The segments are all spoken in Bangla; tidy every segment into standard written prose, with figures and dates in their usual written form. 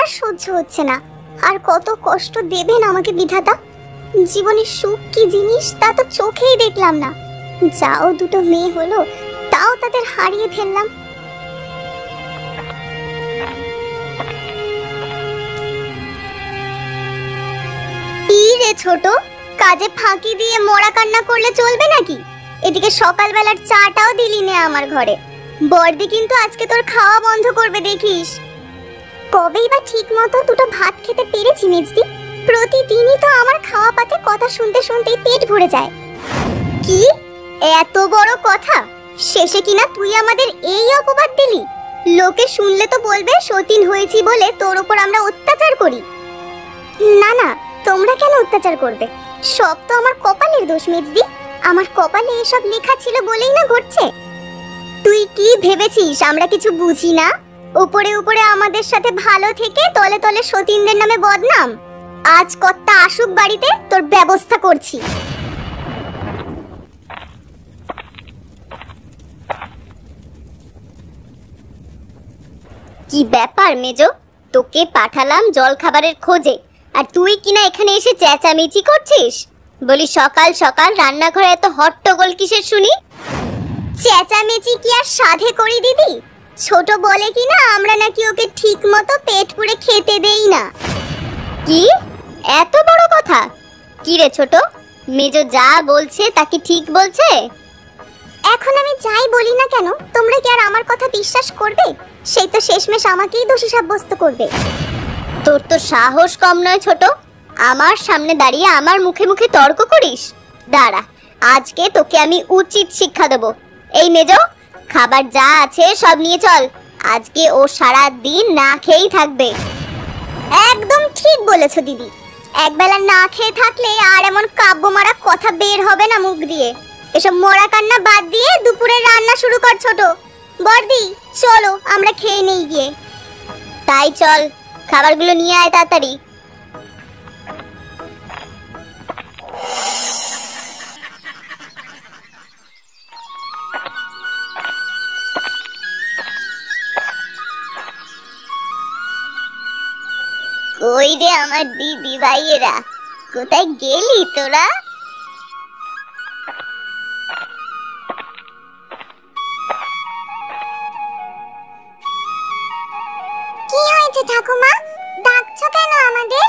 আর সহ্য হচ্ছে না। আর কত কষ্ট দেবেন আমাকে বিধাতা। জীবনের সুখ কি জিনিস তা তো চোখেই দেখলাম না। যাও দুটো মেয়ে হলো, তাও তাদের হারিয়ে ফেললাম। কি রে ছোট, কাজে ফাঁকি দিয়ে মরা কান্না করলে চলবে নাকি? এদিকে সকালবেলার চাটাও দিলি না আমার ঘরে। বর্দি কিন্তু আজকে তোর খাওয়া বন্ধ করবে দেখিস। কবেই বা ঠিক মতো দুটো ভাত খেতে পেরেছি মেজদি? প্রতিদিনই তো আমার খাওয়া পাতে কথা শুনতে শুনতেই পেট ভরে যায়। কি এত বড় কথা? শেষে কিনা তুই আমাদের এই অপবাদ দিলি? লোকে শুনলে তো বলবে সতীন হয়েছি বলে তোর উপর আমরা অত্যাচার করি। না না, তোমরা কেন অত্যাচার করবে? সব তো আমার কপালের দোষ মেজদি। আমার কপালে এসব লেখা ছিল বলেই না ঘটছে। তুই কি ভেবেছিস আমরা কিছু বুঝি না? উপরে উপরে আমাদের সাথে ভালো থেকে তলে তলে সতীনদের নামে বদনাম। আজ কর্তা আসুক বাড়িতে, তোর ব্যবস্থা করছি। কি ব্যাপার মেজো? তোকে পাঠালাম জল খাবারের খোঁজে, আর তুই কিনা এখানে এসে চেঁচামেচি করছিস? বলি সকাল সকাল রান্নাঘরে এত হট্টগোল কিসের শুনি? চেঁচামেচি কি আর সাধে করি দিদি? ছোট বলে কিনা আমরা নাকি ওকে ঠিক মতো পেট পুরে খেতে দেই না। কি এত বড় কথা? কি রে ছোট, মেজো যা বলছে তা কি ঠিক বলছে? এখন আমি যাই বলি না কেন, তোমরা কি আর আমার কথা বিশ্বাস করবে? সেই তো শেষমেশ আমাকেই দোষী সাব্যস্ত করবে। তোর তো সাহস কম নয় ছোট, আমার সামনে দাঁড়িয়ে আমার মুখে মুখে তর্ক করিস। দাঁড়া, আজকে তোকে আমি উচিত শিক্ষা দেব। এই মেজো, খাবার যা আছে সব নিয়ে চল। আজকে ও সারা দিন না খেয়েই থাকবে। একদম ঠিক বলেছো দিদি। একবেলা না খেয়ে থাকলে আর এমন কাব্য মারা কথা বের হবে না মুখ দিয়ে। এসব মরা কান্না বাদ দিয়ে দুপুরে রান্না শুরু কর ছোট। বর্দি চলো আমরা খেয়ে নেই গিয়ে। তাই চল, খাবারগুলো নিয়ে আয় তাড়াতাড়ি। কই রে আমার দিদি ভাইয়েরা, কোথায় গেলি তোরা? কি হয়েছে ঠাকুমা, ডাকছো কেন আমাদের?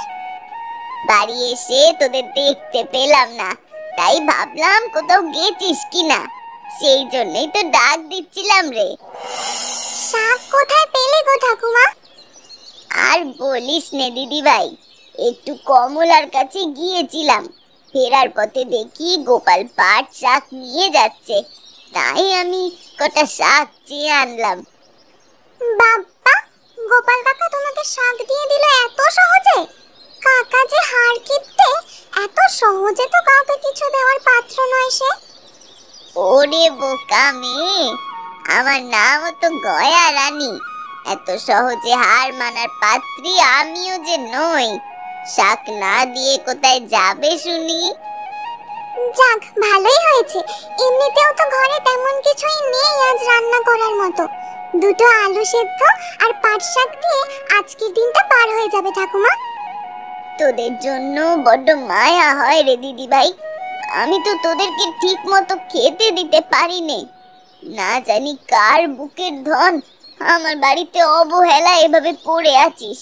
বাড়ি এসে তোদের দেখতে পেলাম না, তাই ভাবলাম কোথাও গেছিস কিনা, সেই জন্যই তো ডাক দিচ্ছিলাম রে। শাক কোথায় পেলে গো ঠাকুমা? আর বলিস নে দিদি ভাই, একটু কমলার কাছে গিয়েছিলাম, ফেরার পথে দেখি গোপাল পাট শাক নিয়ে যাচ্ছে, তাই আমি কটা শাক চেয়ে আনলাম। বাবা, গোপাল কাকা তোমাকে শাক দিয়ে দিল এত সহজে? কাকা যে হাড় কিপটে, এত সহজে তো কাউকে কিছু দেওয়ার পাত্র নয় সে। ওরে বোকা মেয়ে, আমার নাম তো গয়া রানী, এত সহজে হার মানার পাত্রী আমিও যে নই। শাক না দিয়ে কোথায় যাবে শুনি? যাক, ভালোই হয়েছে। এমনিতেও তো ঘরে তেমন কিছুই নেই আজ রান্না করার মতো। দুটো আলু সেদ্ধ আর পাট শাক দিয়ে আজকের দিনটা পার হয়ে যাবে ঠাকুমা। তোদের জন্য বড্ড মায়া হয় রে দিদি ভাই। আমি তো তোদেরকে ঠিক মতো খেতে দিতে পারিনি। না জানি কার বুকের ধন আমার বাড়িতে অবহেলা এভাবে পড়ে আছিস।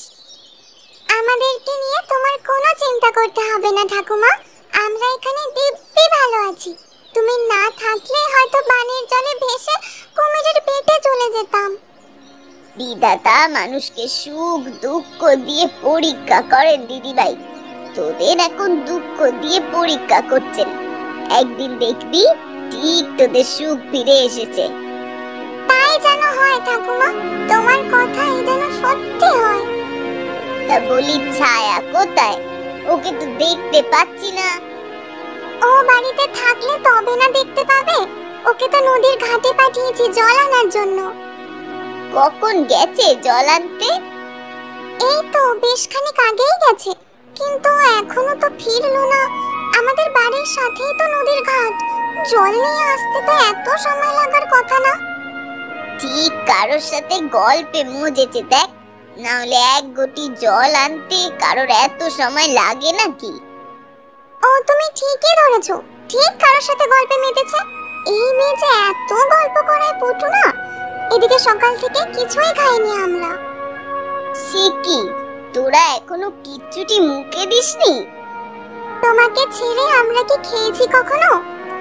আমাদেরকে নিয়ে তোমার কোনো চিন্তা করতে হবে না ঠাকুমা, আমরা এখানে দিব্যি ভালো আছি। তুমি না থাকলে হয়তো বানের জলে ভেসে কুমিরের পেটে চলে যেতাম। বিধাতা মানুষকে সুখ দুঃখ দিয়ে পরীক্ষা করেন দিদি ভাই। তোদের এখন দুঃখ দিয়ে পরীক্ষা করছেন, একদিন দেখবি ঠিক তোদের সুখ ফিরে এসেছে। তাই যেন হয় ঠাকুমা, তোমার কথাই যেন সত্যি হয়। তা বলি ছায়া কোথায়? ওকে তো দেখতে পাচ্ছি না। ও বাড়িতে থাকলে তবে না দেখতে পাবে? ওকে তো নদীর ঘাটে পাঠিয়েছি জল আনার জন্য। কখন গেছে জল আনতে? এই তো বেশ খানিক আগেই গেছে, কিন্তু এখনো তো ফিরলো না। আমাদের বাড়ির সাথেই তো নদীর ঘাট, জল নিয়ে আসতে তো এত সময় লাগার কথা না। ঠিক কারোর সাথে গল্পে মজেছে দেখ, না হলে এক ঘটি জল আনতে কারোর এত সময় লাগে নাকি? ও তুমি ঠিকই ধরেছো, ঠিক কারোর সাথে গল্পে মেতেছে। এই মেয়ে যে এত গল্প করায় পটু না, এদিকে সকাল থেকে কিছুই খাইনি আমরা। সে কি, তোরা এখনো কিচ্ছুটি মুখে দিসনি? তোমাকে ছেড়ে আমরা কি খেয়েছি কখনো?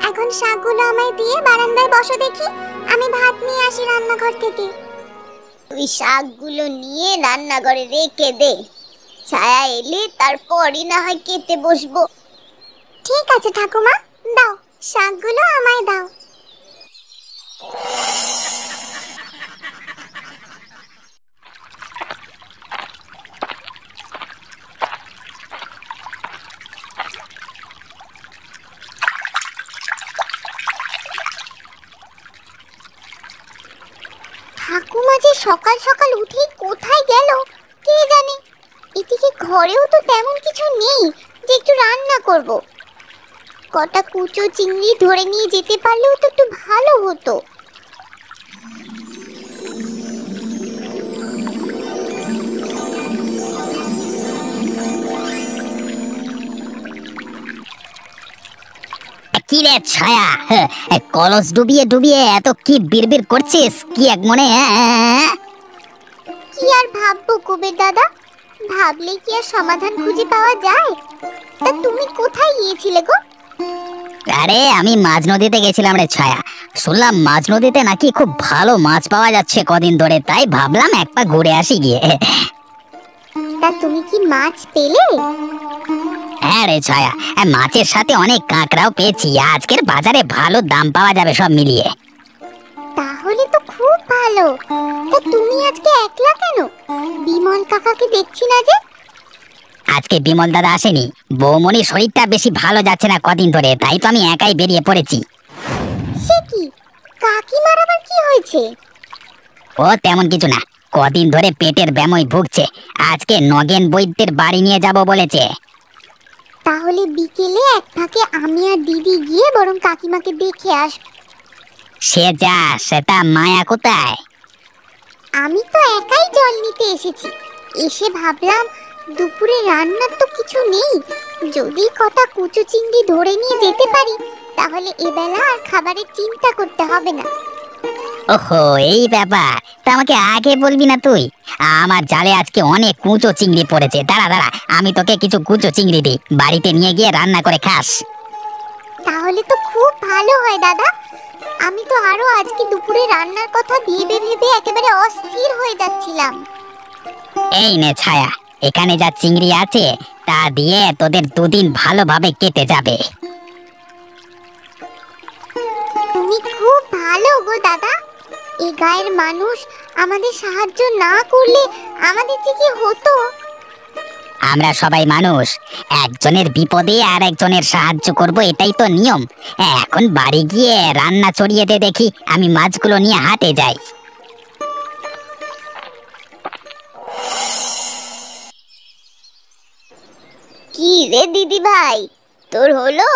এখন শাকগুলো আমায় দিয়ে বারান্দায় বসো দেখি, আমি ভাত নিয়ে আসি রান্নাঘর থেকে। তুই শাকগুলো নিয়ে রান্নাঘরে রেখে দে, ছায়া এলে তারপরই না হয় খেতে বসবো। ঠিক আছে ঠাকুমা, দাও শাকগুলো আমায় দাও। ঠাকুমা যে সকাল সকাল উঠে কোথায় গেল কে জানে। এদিকে ঘরেও তো তেমন কিছু নেই যে একটু রান্না করব। কটা কুচো চিংড়ি ধরে নিয়ে যেতে পারলেও তো একটু ভালো হতো। কি রে ছায়া, কলস ডুবিয়ে ডুবিয়ে এত কি বিড়বিড় করছিস? কি এক মনে? কি আর ভাববো কুবের দাদা, ভাবলে কি আর সমাধান খুঁজে পাওয়া যায়? তা তুমি কোথায় গিয়েছিলে গো? আরে আমি মাঝ নদীতে গেছিলাম রে ছায়া। শুনলাম মাঝ নদীতে নাকি খুব ভালো মাছ পাওয়া যাচ্ছে কদিন ধরে, তাই ভাবলাম এক পা ঘুরে আসি গিয়ে। তা তুমি কি মাছ পেলে? হ্যাঁ রে ছায়া, মাছের সাথে অনেক কাঁকড়াও পেয়েছি। আজকের বাজারে ভালো দাম পাওয়া যাবে সব মিলিয়ে। তাহলে তো খুব ভালো। তা তুমি আজকে একলা কেন? বিমল কাকাকে দেখছি না যে। আজকে বিমল দাদা আসেনি, বৌমনির শরীরটা বেশি ভালো যাচ্ছে না কদিন ধরে, তাই তো আমি একাই বেরিয়ে পড়েছি। সে কি, কাকিমার আবার কি হয়েছে? ও তেমন কিছু না, কদিন ধরে পেটের ব্যামোয় ভুগছে। আজকে নগেন বৈদ্যের বাড়ি নিয়ে যাব বলেছে। তাহলে বিকেলে এক ফাঁকে আমি আর দিদি গিয়ে বরং কাকিমাকে দেখে আসব। সে যা, সেটা মায়া কোথায়? আমি তো একাই জল নিতে এসেছি। এসে ভাবলাম দুপুরে রান্নার তো কিছু নেই, যদি কটা কুচো চিংড়ি ধরে নিয়ে যেতে পারি তাহলে এবেলা আর খাবারের চিন্তা করতে হবে না। ওহো, এই ব্যাপার। তা আমাকে আগে বলবি না তুই? আমার জালে আজকে অনেক কুচো চিংড়ি পড়েছে। দাঁড়া দাঁড়া, আমি তোকে কিছু কুচো চিংড়ি দিই, বাড়িতে নিয়ে গিয়ে রান্না করে খাস। তাহলে তো খুব ভালো হয় দাদা। আমি তো আরো আজকে দুপুরে রান্নার কথা ভেবে ভেবে একেবারে অস্থির হয়ে যাচ্ছিলাম। এই নে ছায়া, এখানে যা চিংড়ি আছে তা দিয়ে তোদের দুদিন ভালোভাবে কেটে যাবে। তুমি খুব ভালো গো দাদা। এই গায়ের মানুষ আমাদের সাহায্য না করলে আমাদের যে কি হতো। আমরা সবাই মানুষ, একজনের বিপদে আর একজনের সাহায্য করব, এটাই তো নিয়ম। এখন বাড়ি গিয়ে রান্না চড়িয়ে দে দেখি, আমি মাছগুলো নিয়ে হাটে যাই। কি রে দিদি ভাই, তোর হলো?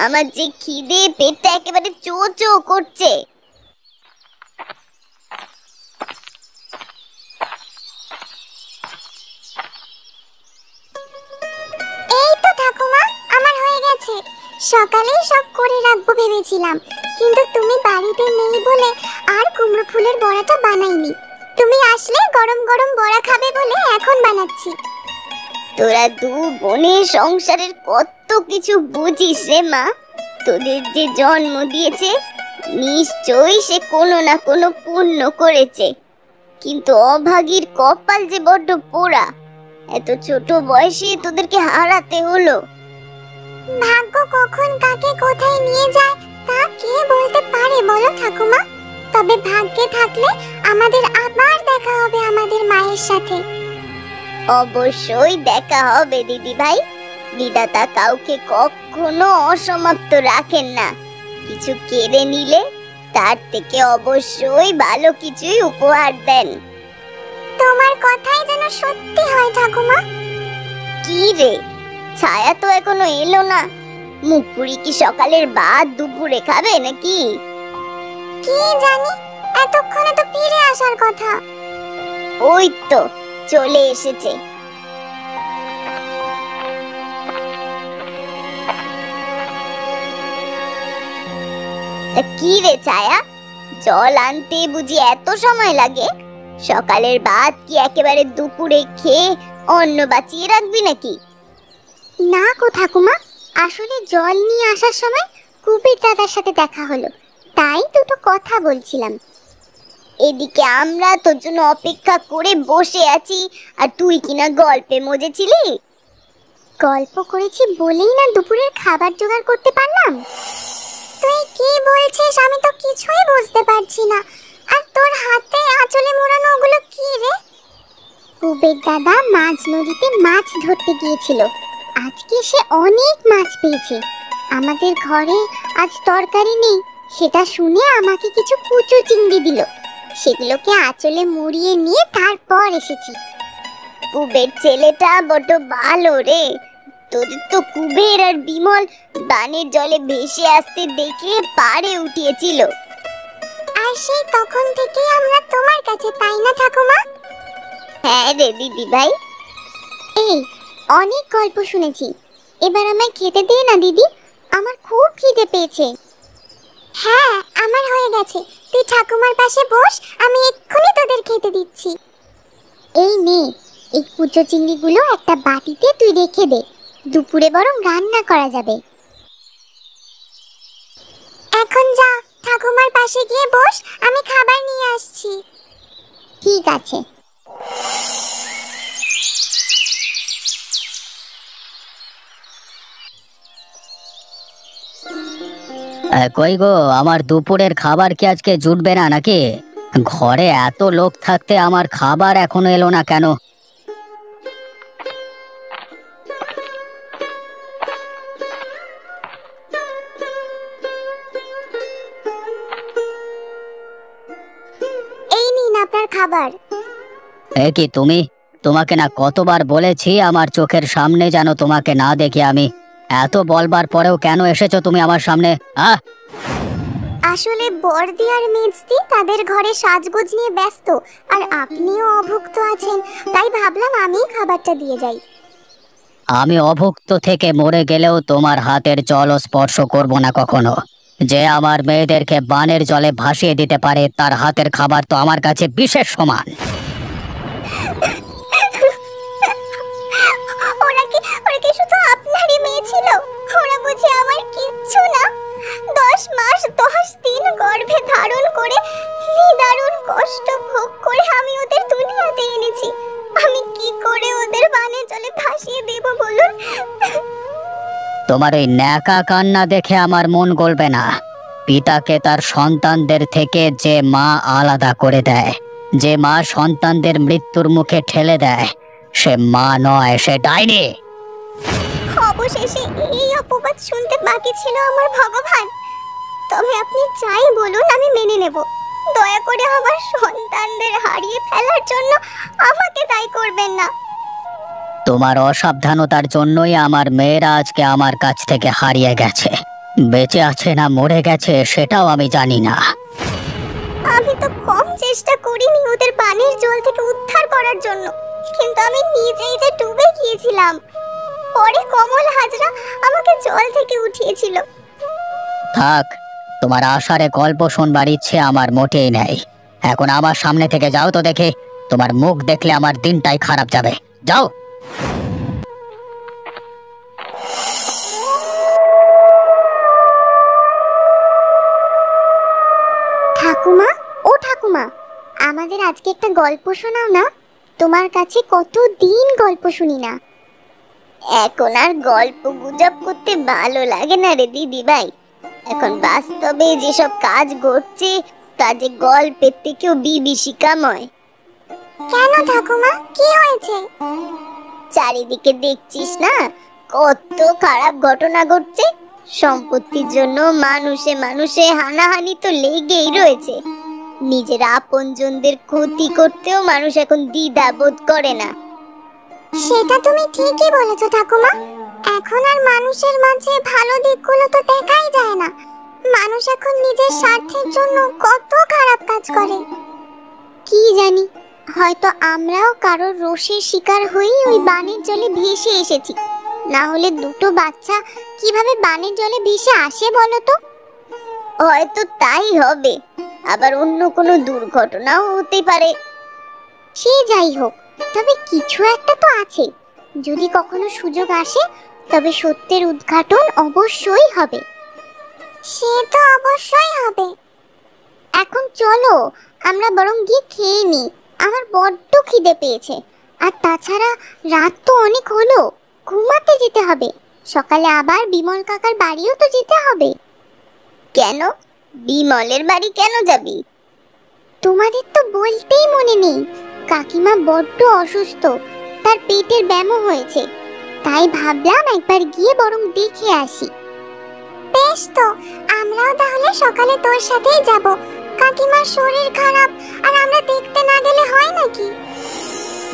আমার যে খিদে, পেটটা একেবারে চো চো করছে। এই তো ঠাকুমা, আমার হয়ে গেছে। সকালেই সব করে রাখবো ভেবেছিলাম, কিন্তু তুমি বাড়িতে নেই বলে আর কুমড়ো ফুলের বড়াটা বানাইনি। তুমি আসলে গরম গরম বড়া খাবে বলে এখন বানাচ্ছি। তোরা দু বোনের সংসারের কত কিছু বুঝিস রে মা। তোদের যে জন্ম দিয়েছে নিশ্চয়ই সে কোনো না কোনো পুণ্য করেছে, কিন্তু অভাগীর কপাল যে বড্ড পোড়া। এত ছোট বয়সে তোদেরকে হারাতে হলো। ভাগ্য কখন কাকে কোথায় নিয়ে যায় তা কে বলতে পারে বলো ঠাকুমা। তবে ভাগ্যে থাকলে আমাদের আবার দেখা হবে আমাদের মায়ের সাথে। অবশ্যই দেখা হবে দিদি ভাই। বিধাতা কাউকে কখনো অসমাপ্ত রাখেন না। কিছু কেড়ে নিলে তার থেকে অবশ্যই ভালো কিছুই উপহার দেন। তোমার কথাই যেন সত্যি হয় ঠাকুমা। কি রে, ছায়া তো এখনো এলো না। মুখপুরি কি সকালের ভাত দুপুরে খাবে নাকি? কি জানি, এতক্ষণে তো ফিরে আসার কথা। ওই তো চলে এসেছে। তা কি রে ছায়া, জল আনতে বুঝি এত সময় লাগে? সকালের ভাত কি একেবারে দুপুরে খেয়ে অন্ন বাঁচিয়ে রাখবি নাকি? না গো ঠাকুমা, আসলে জল নিয়ে আসার সময় কুবের দাদার সাথে দেখা হলো, তাই দুটো কথা বলছিলাম। এদিকে আমরা তোর জন্য অপেক্ষা করে বসে আছি, আর তুই কিনা গল্পে মজেছিলি। গল্প করেছি বলেই না দুপুরের খাবার জোগাড় করতে পারলাম। তুই কি বলছিস আমি তো কিছুই বুঝতে পারছি না। আর তোর হাতে আঁচলে মোড়ানো ওগুলো কি রে? কুবের দাদা মাছ নদীতে মাছ ধরতে গিয়েছিল, আজকে সে অনেক মাছ পেয়েছে। আমাদের ঘরে আজ তরকারি নেই, সেটা শুনে আমাকে কিছু কুচো চিংড়ি দিল, সেগুলোকে আঁচলে মুড়িয়ে নিয়ে তারপর এসেছি। কুবের ছেলেটা বড্ড ভালো রে। তোদের তো কুবের আর বিমল বানের জলে ভেসে আসতে দেখে পাড়ে উঠিয়েছিল। আর সেই তখন থেকেই আমরা তোমার কাছে, তাই না ঠাকুমা? হ্যাঁ রে দিদি ভাই। এই অনেক গল্প শুনেছি, এবার আমায় খেতে দে না দিদি, আমার খুব খিদে পেয়েছে। হ্যাঁ আমার হয়ে গেছে, তুই ঠাকুমার পাশে বস, আমি এক্ষুনি তোদের খেতে দিচ্ছি। এই নে, এই কুচো চিংড়িগুলো একটা বাটিতে তুই রেখে দে, দুপুরে বরং রান্না করা যাবে। এখন যা, ঠাকুমার পাশে গিয়ে বস, আমি খাবার নিয়ে আসছি। ঠিক আছে। কই গো, আমার দুপুরের খাবার কি আজকে জুটবে না নাকি? ঘরে এত লোক থাকতে আমার খাবার এখনো এলো না কেন? এই নিন আপনার খাবার। এ কি তুমি? তোমাকে না কতবার বলেছি আমার চোখের সামনে যেন তোমাকে না দেখি আমি। এত বলবার পরেও কেন এসেছো তুমি আমার সামনে? আসলে বর্দি আর মেজদি তাদের ঘরে সাজগোজ নিয়ে ব্যস্ত, আর আপনিও অভুক্ত আছেন, তাই ভাবলাম আমিই খাবারটা দিয়ে যাই। আমি অভুক্ত থেকে মরে গেলেও তোমার হাতের জল স্পর্শ করব না কখনো। যে আমার মেয়েদেরকে বানের জলে ভাসিয়ে দিতে পারে তার হাতের খাবার তো আমার কাছে বিশেষ সমান। ওরা কি শুধু আপনারই মেয়ে ছিল? ওরা বুঝি আমার কিচ্ছু না? 10 মাস 10 দিন গর্ভে ধারণ করে নিদারুণ কষ্ট ভোগ করে আমি ওদের দুনিয়াতে এনেছি। আমি কি করে ওদের বানের জলে ভাসিয়ে দেব বলুন? তোমার ওই ন্যাকা কান্না দেখে আমার মন গলবে না। পিতাকে তার সন্তানদের থেকে যে মা আলাদা করে দেয়, যে মা সন্তানদের মৃত্যুর মুখে ঠেলে দেয়, সে মা নয়, সে ডাইনি। অবশেষে এই অপবাদ শুনতে বাকি ছিল আমার ভগবান। তবে আপনি যাই বলুন আমি মেনে নেব। দয়া করে আমার সন্তানদের হারিয়ে ফেলার জন্য আমাকে দায়ী করবেন না। তোমার অসাবধানতার জন্যই আমার মেয়েরা আজকে আমার কাছ থেকে হারিয়ে গেছে। বেঁচে আছে না মরে গেছে সেটাও আমি জানি না। আমি তো কম চেষ্টা করিনি ওদের পানির জল থেকে উদ্ধার করার জন্য, কিন্তু আমি নিজেই যে ডুবে গিয়েছিলাম। পরে কমল হাজরা আমাকে জল থেকে উঠিয়েছিল। থাক, তোমার আশারে গল্প শোনবার ইচ্ছে আমার মোটেই নেই। এখন আমার সামনে থেকে যাও তো দেখে, তোমার মুখ দেখলে আমার দিনটাই খারাপ যাবে। যাও। ঠাকুমা, ও ঠাকুমা, আমাদের আজকে একটা গল্প শোনাও না। তোমার কাছে কতদিন গল্প শুনি না। এখন আর গল্প গুজব করতে ভালো লাগে না রে দিদি ভাই। এখন বাস্তবে যেসব কাজ ঘটছে তা যে গল্পের থেকেও বিভীষিকাময়। কেন ঠাকুমা, কি হয়েছে? চারিদিকে দেখছিস না কত খারাপ ঘটনা ঘটছে। সম্পত্তির জন্য মানুষে মানুষে হানাহানি তো লেগেই রয়েছে। নিজের আপনজনদের ক্ষতি করতেও মানুষ এখন দ্বিধা বোধ করে না। সেটা তুমি ঠিকই বলেছো ঠাকুমা। এখন আর মানুষের মাঝে ভালো দিকগুলো তো দেখাই যায় না। মানুষ এখন নিজের স্বার্থের জন্য কত খারাপ কাজ করে। কি জানি হয়তো আমরাও কারোর রোষের শিকার হয়ে ওই বানের জলে ভেসে এসেছি। না হলে দুটো বাচ্চা কিভাবে বানের জলে ভেসে আসে বলো তো? হয়তো তাই হবে, আবার অন্য কোনো দুর্ঘটনাও হতে পারে। সে যাই হোক, তবে কিছু একটা তো আছে। যদি কখনো সুযোগ আসে তবে সত্যের উদ্ঘাটন অবশ্যই হবে। সে তো অবশ্যই হবে। এখন চলো আমরা বরং গিয়ে খেয়ে নিই, আমার বড্ড খিদে পেয়েছে। আর তাছাড়া রাত তো অনেক হলো, ঘুমাতে যেতে হবে। সকালে আবার বিমল কাকার বাড়িও তো যেতে হবে। কেন? বিমলের বাড়ি কেন যাবি? তোমাদের তো বলতেই মনে নেই, কাকিমা বড্ড অসুস্থ, তার পেটের ব্যামো হয়েছে। তাই ভাবলাম একবার গিয়ে বরং দেখে আসি। বেশ তো, আমরাও তাহলে সকালে তোর সাথেই যাব। কাকিমার শরীর খারাপ, আর আমরা দেখতে না গেলে হয় নাকি?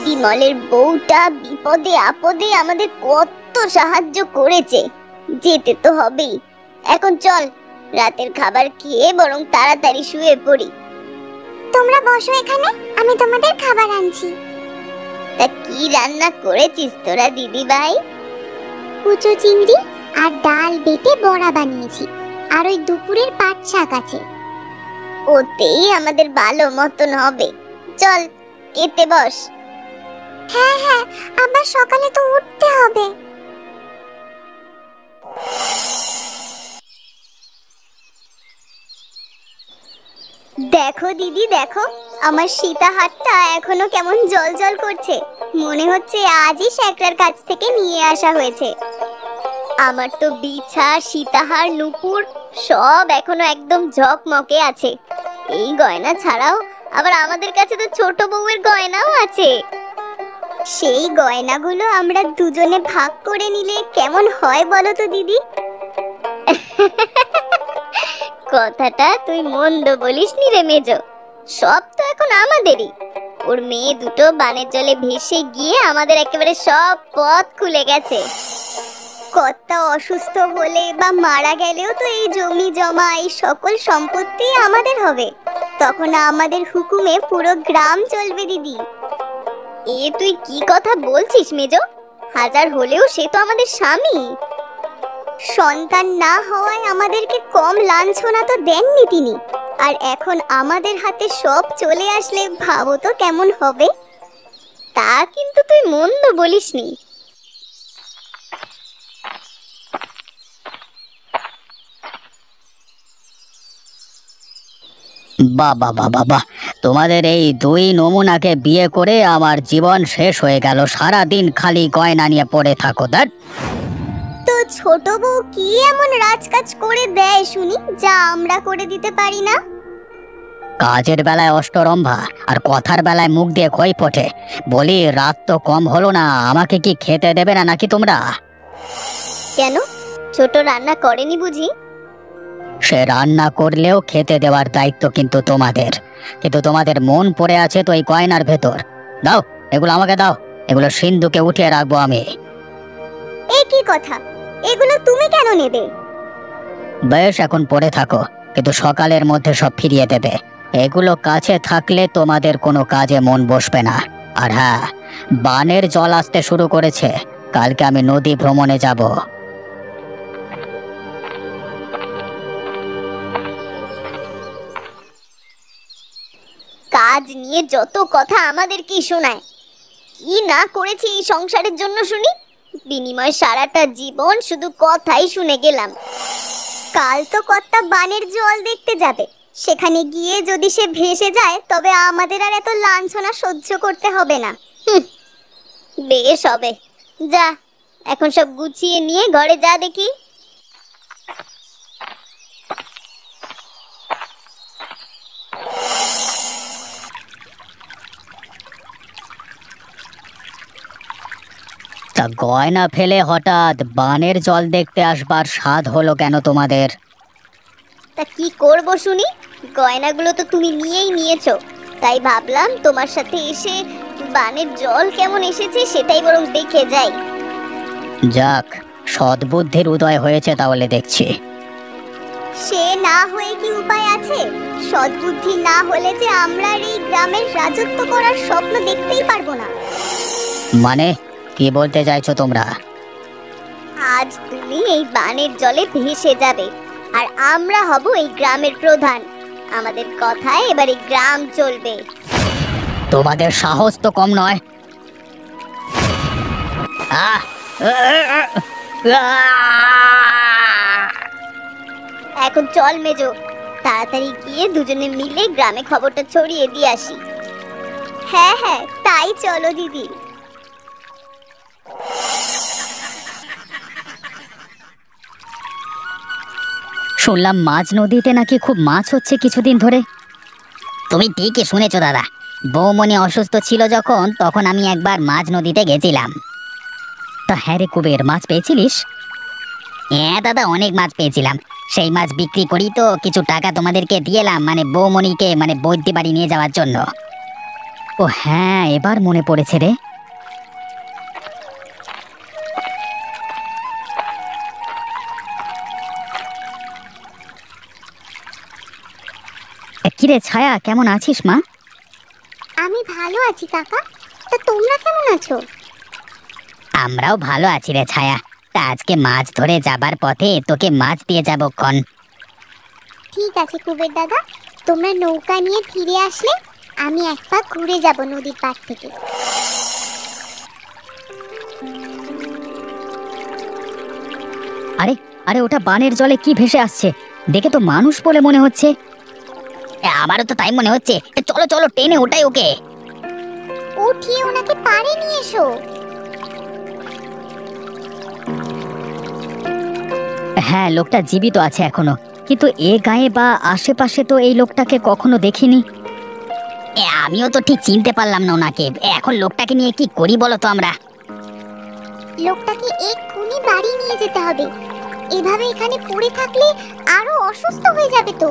বিমলের বউটা বিপদে আপদে আমাদের কত সাহায্য করেছে, যেতে তো হবেই। এখন চল, রাতের খাবার খেয়ে বরং তাড়াতাড়ি শুয়ে পড়ি। তোমরা বসো এখানে, আমি তোমাদের খাবার আনছি। তা কি রান্না করেছিস তোরা দিদি ভাই? কুচো চিংড়ি আর ডাল বেটে বড়া বানিয়েছি, আর ওই দুপুরের পাট শাক আছে। ওতেই আমাদের ভালো মতন হবে। চল খেতে বস। হ্যাঁ হ্যাঁ, আবার সকালে তো উঠতে হবে। দেখো দিদি দেখো, আমার সীতাহারটা এখনো কেমন জ্বলজ্বল করছে। মনে হচ্ছে আজই শ্যাকরার কাছ থেকে নিয়ে আসা হয়েছে। আমার তো বিছা, সীতাহার, নূপুর সব এখনো একদম ঝকমকে আছে। এই গয়না ছাড়াও আবার আমাদের কাছে তো ছোট বউয়ের গয়নাও আছে। সেই গয়নাগুলো আমরা দুজনে ভাগ করে নিলে কেমন হয় বলো তো দিদি? কথাটা তুই মন্দ বলিসনি রে মেজো, সব তো এখন আমাদেরই। ওর মেয়ে দুটো বানের জলে ভেসে গিয়ে আমাদের একেবারে সব পথ খুলে গেছে। কর্তা অসুস্থ হলে বা মারা গেলেও তো এই জমি জমা, এই সকল সম্পত্তি আমাদের হবে। তখন আমাদের হুকুমে পুরো গ্রাম চলবে দিদি। এ তুই কি কথা বলছিস মেজো? হাজার হলেও সে তো আমাদের স্বামী। সন্তান না হওয়ায় আমাদেরকে কম লাঞ্ছনা তো দেননি তিনি, আর এখন আমাদের হাতে সব চলে আসলে ভাবো তো কেমন হবে। তা কিন্তু তুই মন্দ বলিসনি। বাবা বাবা বাহ, তোমাদের এই দুই নমুনাকে বিয়ে করে আমার জীবন শেষ হয়ে গেল। সারা দিন খালি গয়না নিয়ে পড়ে থাকো। তো ছোট বউ কি এমন রাজকাজ করে দেয় শুনি, যা আমরা করে দিতে পারি না? কাজের বেলায় অষ্টরম্ভা আর কথার বেলায় মুখ দিয়ে খই পটে। বলি, রাত তো কম হলো না, আমাকে কি খেতে দেবে না নাকি তোমরা? কেন, ছোট রান্না করেনি বুঝি? সে রান্না করলেও খেতে দেওয়ার দায়িত্ব কিন্তু তোমাদের। কিন্তু তোমাদের মন পড়ে আছে তো এই গয়নার ভেতর। দাও, এগুলো আমাকে দাও, এগুলো সিন্ধুকে উঠিয়ে রাখবো আমি। এই কি কথা, এগুলো তুমি কেন নেবে? বেশ, এখন পড়ে থাকো, কিন্তু সকালের মধ্যে সব ফিরিয়ে দেবে। এগুলো কাছে থাকলে তোমাদের কোনো কাজে মন বসবে না। আর হ্যাঁ, বানের জল আসতে শুরু করেছে, কালকে আমি নদী ভ্রমণে যাব। কাজ নিয়ে যত কথা আমাদের কি শোনায়। কি না করেছি এই সংসারের জন্য শুনি, বিনিময় সারাটা জীবন শুধু কথাই শুনে গেলাম। কাল তো কর্তা বানের জল দেখতে যাবে, সেখানে গিয়ে যদি সে ভেসে যায় তবে আমাদের আর এত লাঞ্ছনা সহ্য করতে হবে না। বেশ হবে, যা এখন সব গুছিয়ে নিয়ে ঘরে যা দেখি। তা গয়না ফেলে হঠাৎ বানের জল দেখতে আসবার স্বাদ হলো কেন তোমাদের? তা কি করব শুনি, গয়নাগুলো তো তুমি নিয়েই নিয়েছো, তাই ভাবলাম তোমার সাথে এসে বানের জল কেমন এসেছে সেটাই বরং দেখে যাই। যাক, সদ্বুদ্ধির উদয় হয়েছে তাহলে দেখছি। সে না হয়ে কি উপায় আছে? সদ্বুদ্ধি না হলে যে আমরা আর এই গ্রামের রাজত্ব করার স্বপ্ন দেখতেই পারবো না। মানে কি বলতে চাইছো তোমরা? আজ তুমি এই বানের জলে ভেসে যাবে, আর আমরা হব এই গ্রামের প্রধান। আমাদের কথায় এবার এই গ্রাম চলবে। তোমাদের সাহস তো কম নয়। আহ! এখন চল মেজো, তাড়াতাড়ি গিয়ে দুজনে মিলে গ্রামে খবরটা ছড়িয়ে দিয়ে আসি। হ্যাঁ হ্যাঁ, তাই চলো দিদি। শুনলাম মাঝ নদীতে নাকি খুব মাছ হচ্ছে কিছুদিন ধরে। তুমি ঠিকই শুনেছো দাদা। বৌমনি অসুস্থ ছিল যখন, তখন আমি একবার মাঝ নদীতে গেছিলাম। তা হ্যাঁ রে কুবের, মাছ পেয়েছিলিস? হ্যাঁ দাদা, অনেক মাছ পেয়েছিলাম। সেই মাছ বিক্রি করি তো কিছু টাকা তোমাদেরকে দিয়েলাম, মানে বৌমনিকে মানে বৈদ্য বাড়ি নিয়ে যাওয়ার জন্য। ও হ্যাঁ, এবার মনে পড়েছে রে। কিরে ছায়া, কেমন আছিস মা? আমি ভালো আছি কাকা, তা তোমরা কেমন আছো? আমরাও ভালো আছি রে ছায়া। তা আজকে মাছ ধরে যাবার পথে তোকে মাছ দিয়ে যাবো ক্ষণ। ঠিক আছে কুবের দাদা, তোমরা নৌকা নিয়ে ফিরে আসলে আমি এক পা ঘুরে যাব নদীর পাড় থেকে। আরে আরে, ওটা বানের জলে কি ভেসে আসছে? দেখে তো মানুষ বলে মনে হচ্ছে। আমারও তো তাই মনে হচ্ছে। চলো চলো, টেনে ওটাই ওকে। উঠিয়ে ওনাকে পাড়ে নিয়ে এসো। হ্যাঁ, লোকটা জীবিত আছে এখনো, কিন্তু এ গায়ে বা আশেপাশে তো এই লোকটাকে কখনো দেখিনি। আমিও তো ঠিক চিনতে পারলাম না ওনাকে। এখন লোকটাকে নিয়ে কি করি বলো তো আমরা? লোকটাকে এক্ষুনি বাড়ি নিয়ে যেতে হবে। এভাবে এখানে পড়ে থাকলে আরো অসুস্থ হয়ে যাবে তো।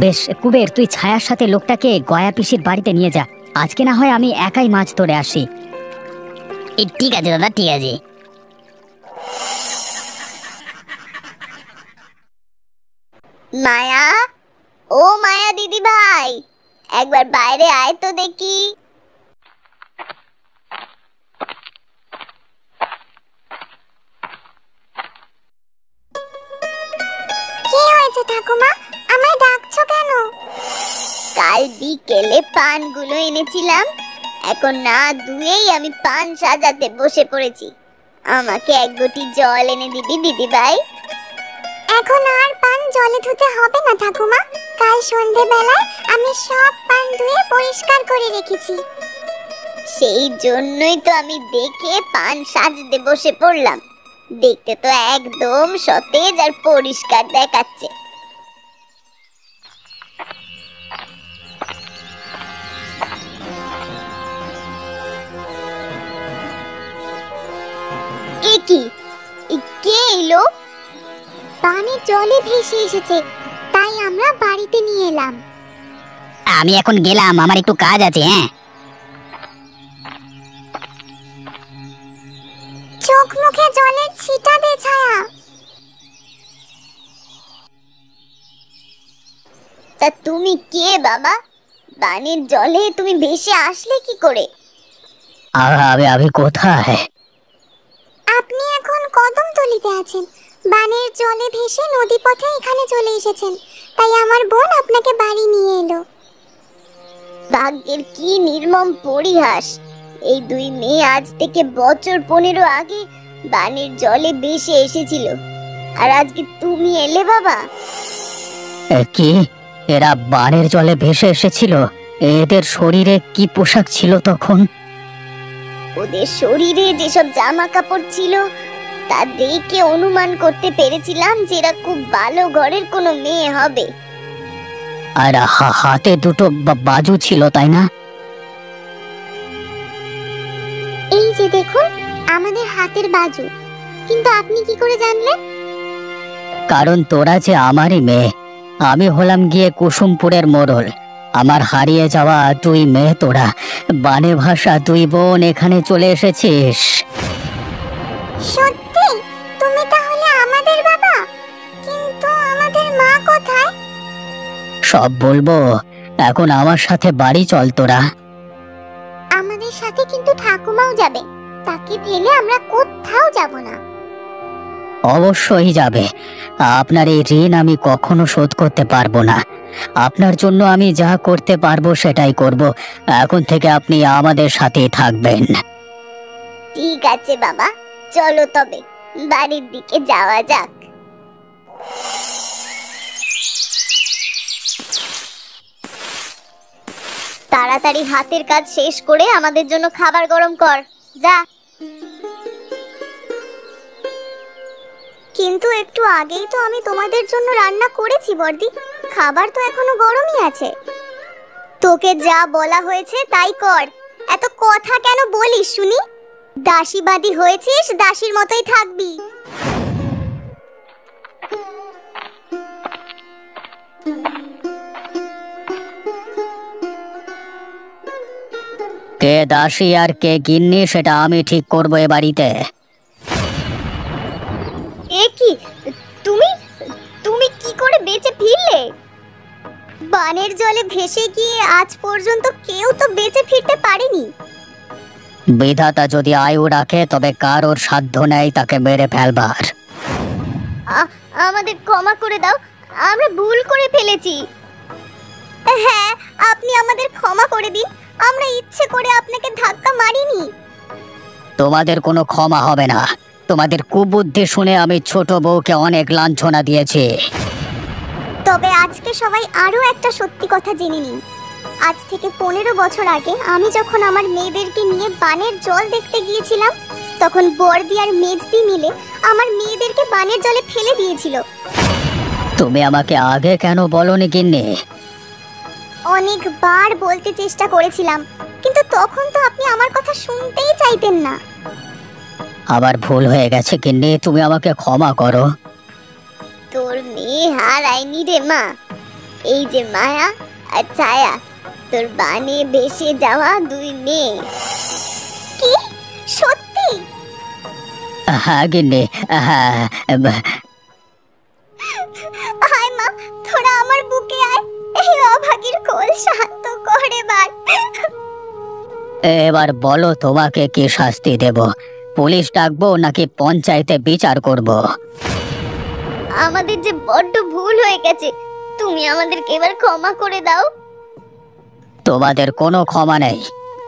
বেশ কুবের, তুই ছায়ার সাথে লোকটাকে গয়া পিসির বাড়িতে নিয়ে যা। আজকে না হয় আমি একাই মাছ ধরে আসি। ঠিক আছে দাদা, ঠিক আছে। মায়া, ও মায়া দিদি ভাই, একবার বাইরে আয় তো দেখি। কি হয়েছে ঠাকুমা, আমায় ডাকছো কেন? কাল বিকেলে পানগুলো এনেছিলাম, এখন না ধুয়েই আমি পান সাজাতে বসে পড়েছি। আমাকে এক ঘটি জল এনে দিবি দিদি ভাই? এখন আর পান জলে ধুতে হবে না ঠাকুমা, কাল সন্ধেবেলায় আমি সব পান ধুয়ে পরিষ্কার করে রেখেছি। সেই জন্যই তো আমি দেখে পান সাজতে বসে পড়লাম। দেখতে তো একদম সতেজ আর পরিষ্কার দেখাচ্ছে। কি কে এলো? পানির জলে ভেসে এসেছে, তাই আমরা বাড়িতে নিয়ে এলাম। আমি এখন গেলাম, আমার একটু কাজ আছে। হ্যাঁ, চোখ মুখে জলের ছিটা দে ছায়া। তা তুমি কে বাবা? বানের জলে তুমি ভেসে আসলে কি করে? আমি কোথায়? আপনি এখন কদমতলিতে আছেন। বানের জলে ভেসে নদী পথে এখানে চলে এসেছেন, তাই আমার বোন আপনাকে বাড়ি নিয়ে এলো। ভাগ্যের কি নির্মম পরিহাস! এই দুই মেয়ে আজ থেকে বছর 15 আগে বানের জলে ভেসে এসেছিল, আর আজকে তুমি এলে বাবা। কি, এরা বানের জলে ভেসে এসেছিল? এদের শরীরে কি পোশাক ছিল তখন? ওদের শরীরে যেসব জামা কাপড় ছিল তা দেখে অনুমান করতে পেরেছিলাম যে এরা খুব ভালো ঘরের কোনো মেয়ে হবে। আর হাতে দুটো বাজু ছিল, তাই না? এই যে দেখুন, আমাদের হাতের বাজু। কিন্তু আপনি কি করে জানলেন? কারণ তোরা যে আমারই মেয়ে। আমি হলাম গিয়ে কুসুমপুরের মোড়ল। আমার হারিয়ে যাওয়া দুই মেয়ে তোরা, বানে ভাষা দুই বোন এখানে চলে এসেছিস। সত্যি? তুমি তাহলে আমাদের বাবা? কিন্তু সব বলবো। এখন আমার সাথে বাড়ি চল তোরা। আমাদের সাথে কিন্তু ঠাকুমাও যাবে, তাকে ফেলে আমরা কোথাও যাব না। অবশ্যই যাবে। আপনার এই ঋণ আমি কখনো শোধ করতে পারবো না। আপনার জন্য আমি যা করতে পারবো সেটাই করব। এখন থেকে আপনি আমাদের সাথেই থাকবেন। ঠিক আছে বাবা, চলো তবে বাড়ির দিকে যাওয়া যাক। তাড়াতাড়ি হাতের কাজ শেষ করে আমাদের জন্য খাবার গরম কর, যা। কিন্তু একটু আগেই তো আমি তোমাদের জন্য রান্না করেছি বর্দি, খাবার তো এখনো গরমই আছে। তোকে যা বলা হয়েছে তাই কর, এত কথা কেন বলিস শুনি? দাসীবাদী হয়েছিস, দাসীর মতোই থাকবি। কে দাসী আর কে গিন্নি সেটা আমি ঠিক করবো এ বাড়িতে। এ কি, তুমি তুমি কি করে বেঁচে ফিরলে? বানের জলে ভেসে গিয়ে আজ পর্যন্ত কেউ তো বেঁচে ফিরতে পারেনি। বিধাতা যদি আয়ু রাখে তবে কারোর সাধ্য নেই তাকে মেরে ফেলবার। আমাদের ক্ষমা করে দাও, আমরা ভুল করে ফেলেছি। হ্যাঁ, আপনি আমাদের ক্ষমা করে দিন, আমরা ইচ্ছে করে আপনাকে ধাক্কা মারিনি। তোমাদের কোনো ক্ষমা হবে না। তোমাদের কুবুদ্ধি শুনে আমি ছোট বউকে অনেক লাঞ্ছনা দিয়েছি। তবে আজকে সবাই আরো একটা সত্যি কথা জেনে নিন। আজ থেকে 15 বছর আগে আমি যখন আমার মেয়েদেরকে নিয়ে বানের জল দেখতে গিয়েছিলাম, তখন বর্দি আর মেজদি মিলে আমার মেয়েদেরকে বানের জলে ফেলে দিয়েছিল। তুমি আমাকে আগে কেন বলনি গিন্নি? অনেকবার বলতে চেষ্টা করেছিলাম, কিন্তু তখন তো আপনি আমার কথা শুনতেই চাইতেন না। আবার ভুল হয়ে গেছে গিন্নি, তুমি আমাকে ক্ষমা করো। তোর মেয়ে হারায়নি রে মা, এই যে মায়া আর ছায়া, তোর বানে ভেসে যাওয়া দুই মেয়ে। কি সত্যি? হ্যাঁ গিন্নি, হ্যাঁ। আয় মা, তোরা আমার বুকে আয়, এই অভাগীর কোল শান্ত করে বার। এবার বলো তোমাকে কি শাস্তি দেব? পুলিশ ডাকবো নাকি পঞ্চায়েতে বিচার করব? আমাদের যে বড্ড ভুল হয়ে গেছে, তুমি আমাদেরকে এবার ক্ষমা করে দাও। তোমাদের কোনো ক্ষমা নেই।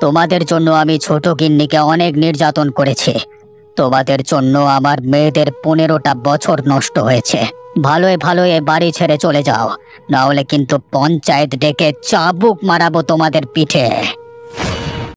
তোমাদের জন্য আমি ছোট গিন্নিকে অনেক নির্যাতন করেছি। তোমাদের জন্য আমার মেয়েদের 15টা বছর নষ্ট হয়েছে। ভালোই ভালোই এ বাড়ি ছেড়ে চলে যাও, না হলে কিন্তু পঞ্চায়েত ডেকে চাবুক মারাবো তোমাদের পিঠে।